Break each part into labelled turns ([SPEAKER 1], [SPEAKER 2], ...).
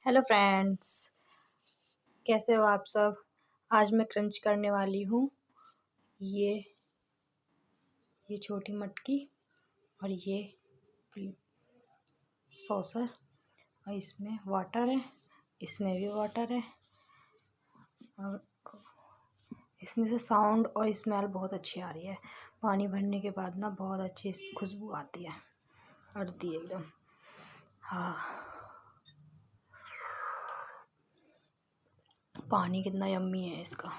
[SPEAKER 1] Hello friends, कैसे हो आप सब। आज मैं क्रंच करने वाली हूँ ये ये छोटी मटकी और ये सॉसर। और इसमें वाटर है, इसमें भी वाटर है। और इसमें से साउंड और स्मेल बहुत अच्छी आ रही है। पानी भरने के बाद ना बहुत अच्छी खुशबू आती है, अड़ती है एकदम। हाँ, पानी कितना यम्मी है इसका।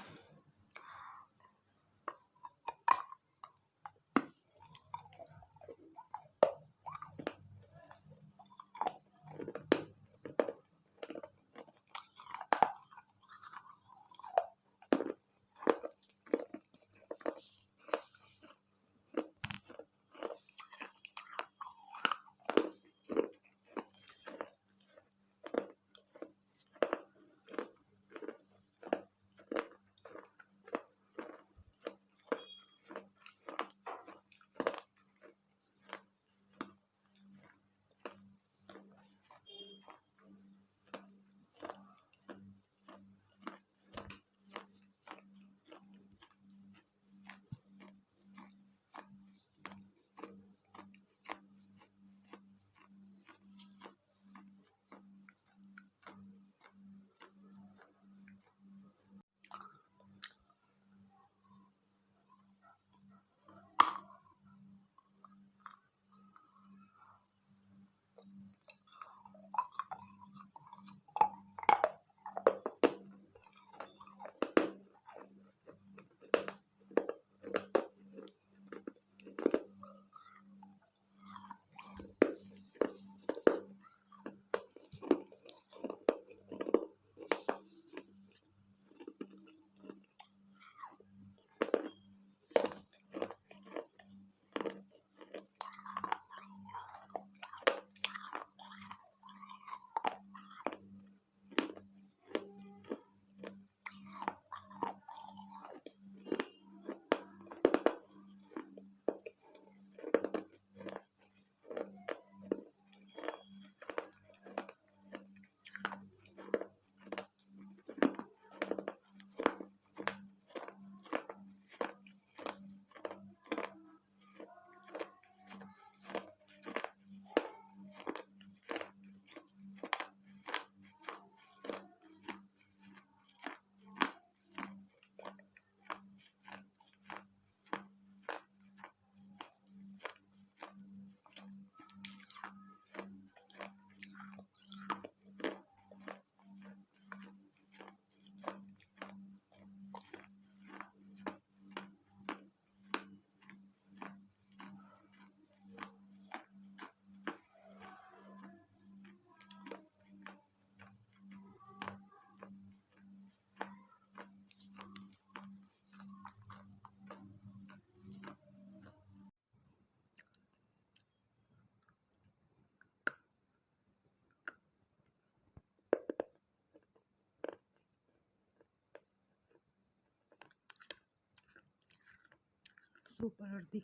[SPEAKER 1] सुपर हल्दी।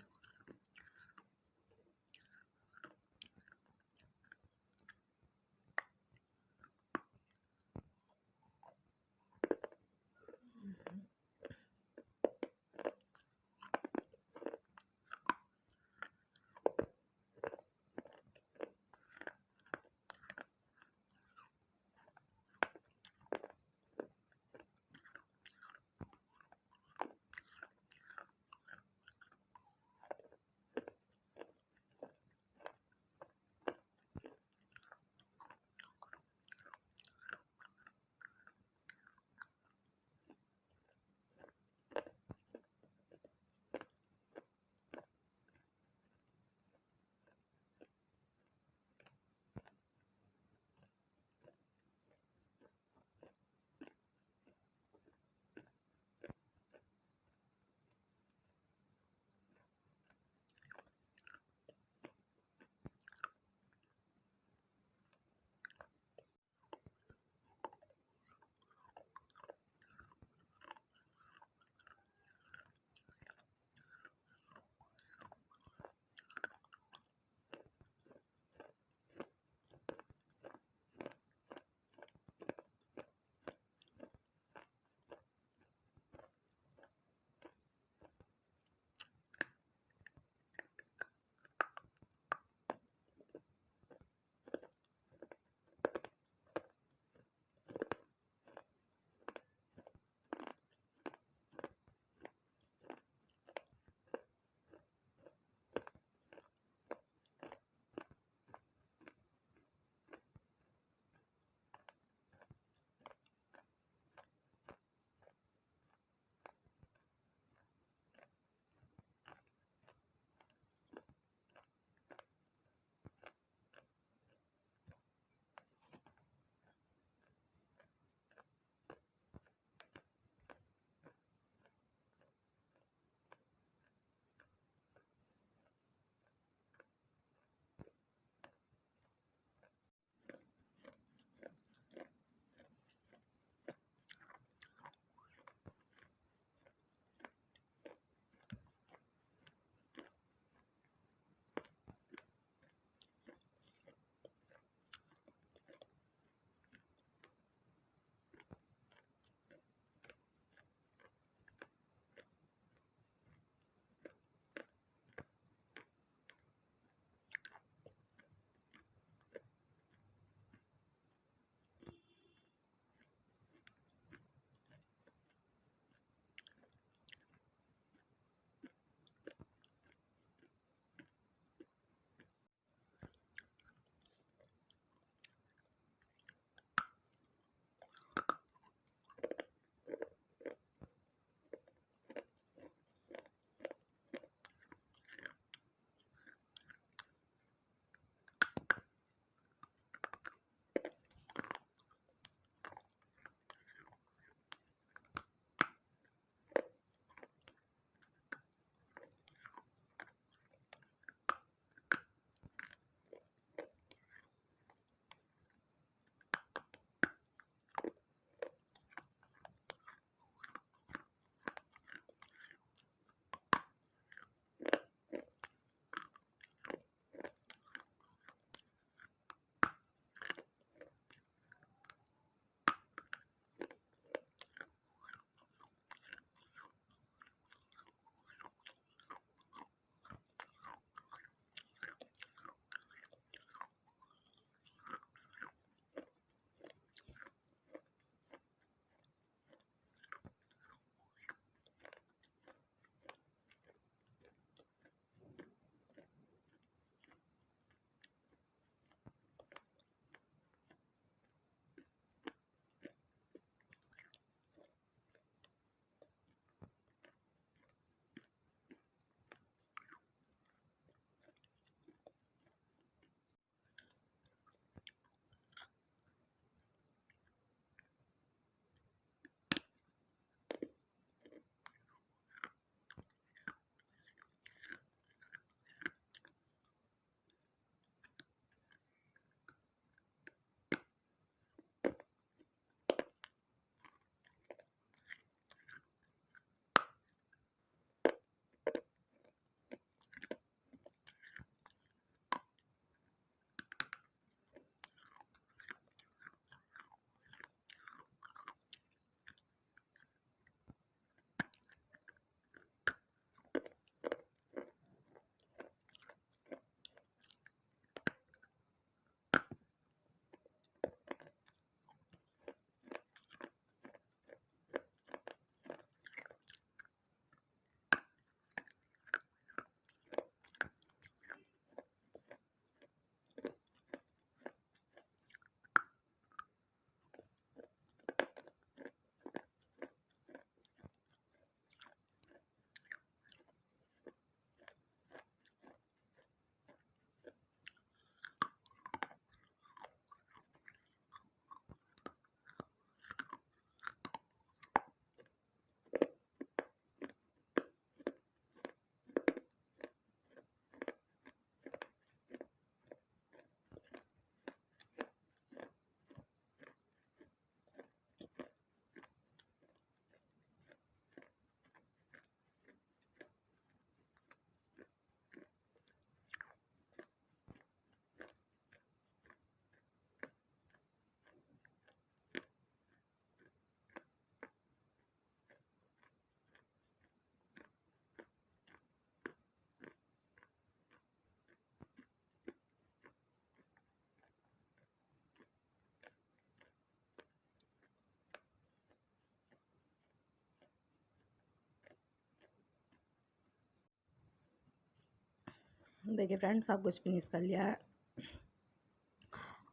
[SPEAKER 1] देखिए फ्रेंड्स, सब कुछ फिनिश कर लिया है।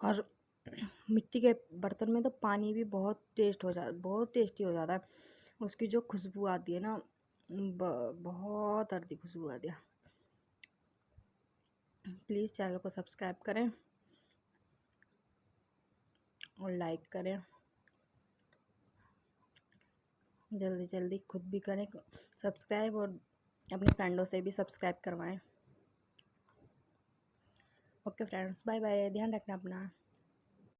[SPEAKER 1] और मिट्टी के बर्तन में तो पानी भी बहुत बहुत टेस्टी हो जाता है। उसकी जो खुशबू आती है ना, बहुत अर्दी खुशबू आती है। प्लीज़ चैनल को सब्सक्राइब करें और लाइक करें। जल्दी जल्दी खुद भी करें सब्सक्राइब, और अपने फ्रेंडों से भी सब्सक्राइब करवाएं। ओके फ्रेंड्स, बाय बाय, ध्यान रखना अपना।